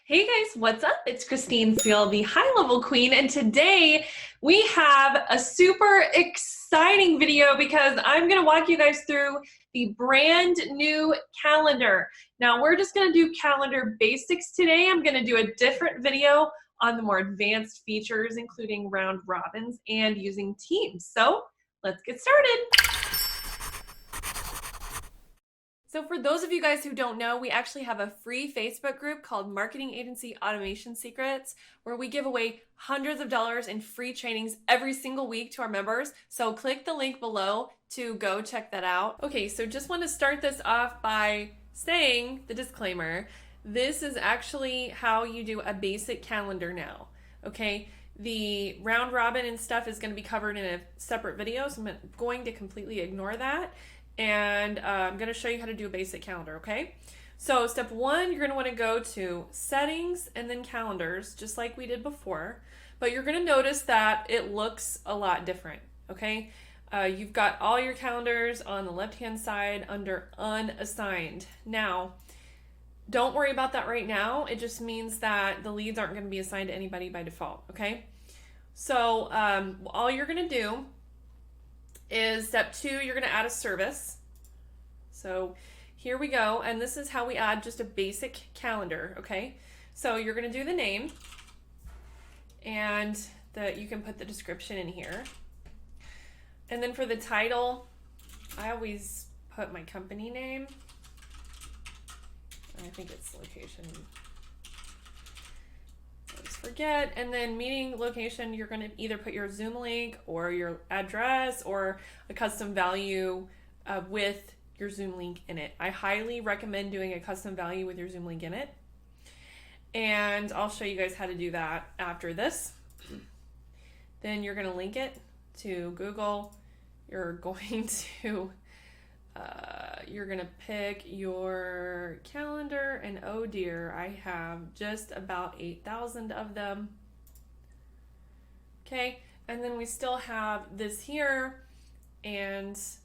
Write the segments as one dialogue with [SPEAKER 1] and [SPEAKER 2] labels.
[SPEAKER 1] Hey guys, what's up? It's Christine Seal, the High Level Queen, and today we have a super exciting video because I'm going to walk you guys through the brand new calendar. Now, we're just going to do calendar basics today. I'm going to do a different video on the more advanced features, including round robins and using teams. So let's get started. So for those of you guys who don't know, we actually have a free Facebook group called Marketing Agency Automation Secrets, where we give away hundreds of dollars in free trainings every single week to our members. So click the link below to go check that out. Okay, so just want to start this off by saying the disclaimer. This is actually how you do a basic calendar now, okay? The round robin and stuff is going to be covered in a separate video, so I'm going to completely ignore that. And I'm going to show you how to do a basic calendar, okay? So step one, you're going to want to go to settings and then calendars, just like we did before. But you're going to notice that it looks a lot different, okay? You've got all your calendars on the left-hand side under unassigned. Now, don't worry about that right now. It just means that the leads aren't going to be assigned to anybody by default, okay? So all you're going to do is step two, you're going to add a service. So here we go, and this is how we add just a basic calendar, okay? So you're going to do the name, and you can put the description in here. And then for the title, I always put my company name. I think it's location. Forget. And then meeting location, you're going to either put your Zoom link or your address or a custom value with your Zoom link in it. I highly recommend doing a custom value with your Zoom link in it. And I'll show you guys how to do that after this. Then you're going to link it to Google. You're going to pick your calendar, and oh dear, I have just about 8,000 of them. Okay, and then we still have this here, and save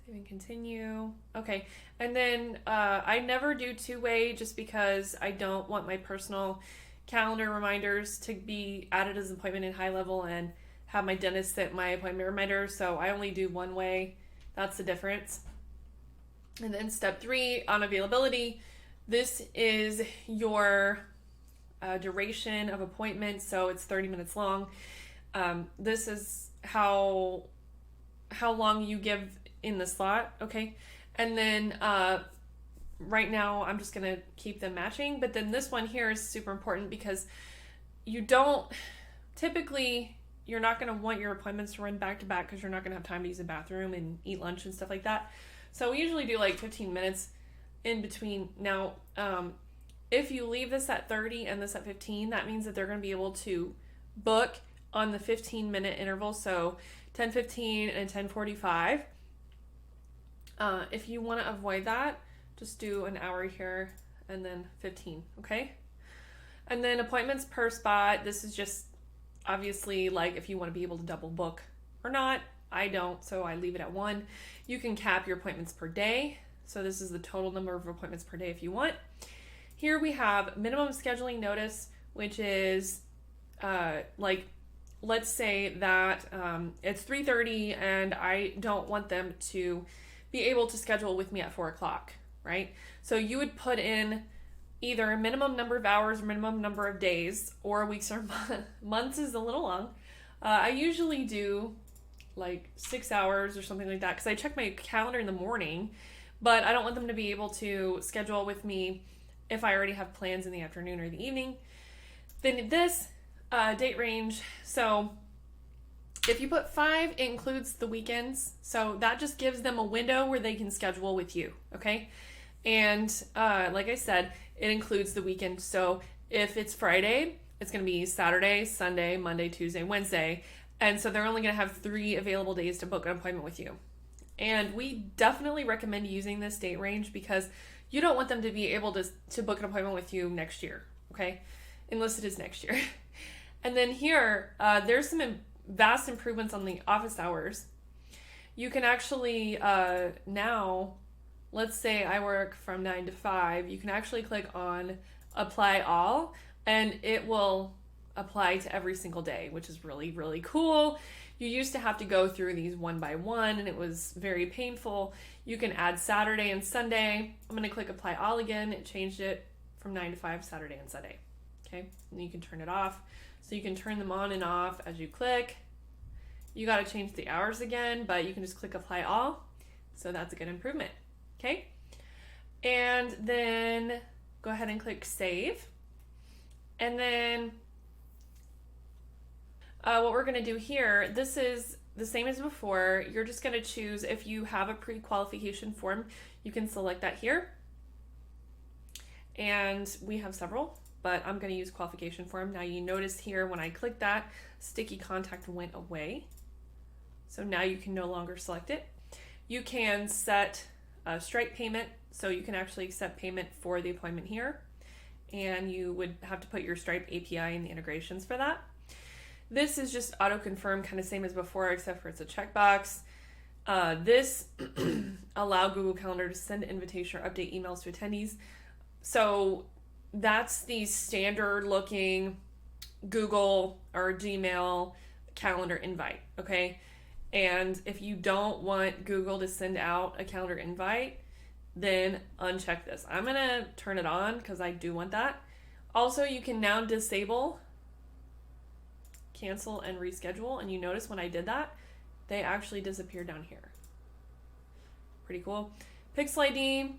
[SPEAKER 1] and continue. Okay, and then I never do two-way just because I don't want my personal calendar reminders to be added as an appointment in High Level and have my dentist set my appointment reminder, so I only do one way. That's the difference. And then step three on availability, this is your duration of appointment, so it's 30 minutes long. This is how long you give in the slot, okay? And then right now I'm just gonna keep them matching, but then this one here is super important because you're not going to want your appointments to run back to back because you're not going to have time to use the bathroom and eat lunch and stuff like that. So we usually do like 15 minutes in between. Now, if you leave this at 30 and this at 15, that means that they're going to be able to book on the 15-minute interval. So 10:15 and 10:45. If you want to avoid that, just do an hour here and then 15, okay? And then appointments per spot, this is just obviously, like if you want to be able to double book or not. I don't, so I leave it at 1. You can cap your appointments per day. So this is the total number of appointments per day if you want. Here we have minimum scheduling notice, which is like, let's say that it's 3:30 and I don't want them to be able to schedule with me at 4 o'clock, right? So you would put in either a minimum number of hours or minimum number of days, or weeks or months is a little long. I usually do like 6 hours or something like that because I check my calendar in the morning, but I don't want them to be able to schedule with me if I already have plans in the afternoon or the evening. Then this date range, so if you put 5, it includes the weekends. So that just gives them a window where they can schedule with you, okay? And like I said, it includes the weekend. So if it's Friday, it's going to be Saturday, Sunday, Monday, Tuesday, Wednesday. And so they're only going to have 3 available days to book an appointment with you. And we definitely recommend using this date range because you don't want them to be able to book an appointment with you next year, okay? Unless it is next year. And then here, there's some vast improvements on the office hours. You can actually now, let's say I work from 9 to 5, you can actually click on apply all, and it will apply to every single day, which is really, really cool. You used to have to go through these one by one, and it was very painful. You can add Saturday and Sunday. I'm going to click apply all again. It changed it from 9 to 5, Saturday and Sunday. Okay, and you can turn it off. So you can turn them on and off as you click. You got to change the hours again, but you can just click apply all. So that's a good improvement. Okay, and then go ahead and click save. And then what we're going to do here, this is the same as before. You're just going to choose, if you have a pre-qualification form, you can select that here. And we have several, but I'm going to use qualification form. Now you notice here when I click that, sticky contact went away. So now you can no longer select it. You can set a Stripe payment, so you can actually accept payment for the appointment here. And you would have to put your Stripe API in the integrations for that. This is just auto-confirm, kind of same as before, except for it's a checkbox. This allow Google Calendar to send invitation or update emails to attendees. So that's the standard looking Google or Gmail calendar invite, okay? And if you don't want Google to send out a calendar invite, then uncheck this. I'm gonna turn it on because I do want that. Also, you can now disable cancel and reschedule, and you notice when I did that, they actually disappear down here. Pretty cool. Pixel ID,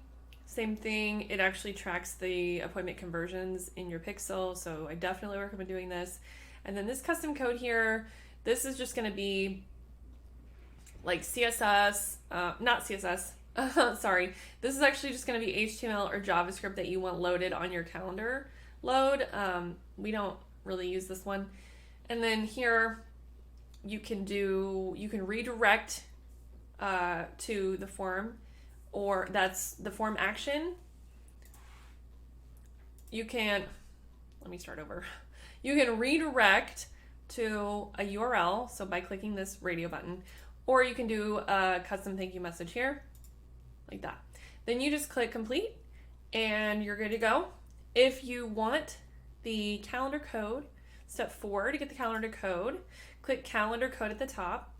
[SPEAKER 1] same thing. It actually tracks the appointment conversions in your Pixel, so I definitely recommend doing this. And then this custom code here, this is just going to be like CSS, not CSS, sorry. This is actually just going to be HTML or JavaScript that you want loaded on your calendar load. We don't really use this one. And then here you can redirect to the form, or that's the form action. You can, let me start over. You can redirect to a URL, so by clicking this radio button, or you can do a custom thank you message here, like that. Then you just click complete and you're good to go. If you want the calendar code, step 4 to get the calendar code, click calendar code at the top,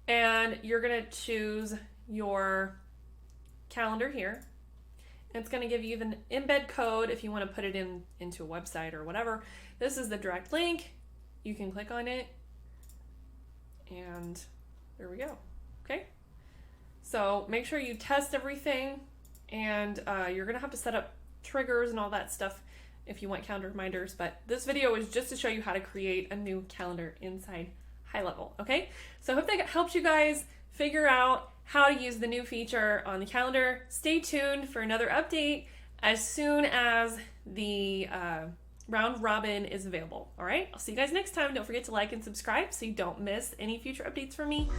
[SPEAKER 1] and you're gonna choose your calendar here. And it's gonna give you the embed code if you wanna put it into a website or whatever. This is the direct link. You can click on it, and there we go, okay? So make sure you test everything, and you're gonna have to set up triggers and all that stuff if you want calendar reminders, but this video is just to show you how to create a new calendar inside GoHighlevel, okay? So I hope that helps you guys figure out how to use the new feature on the calendar. Stay tuned for another update as soon as the round robin is available, all right? I'll see you guys next time. Don't forget to like and subscribe so you don't miss any future updates from me.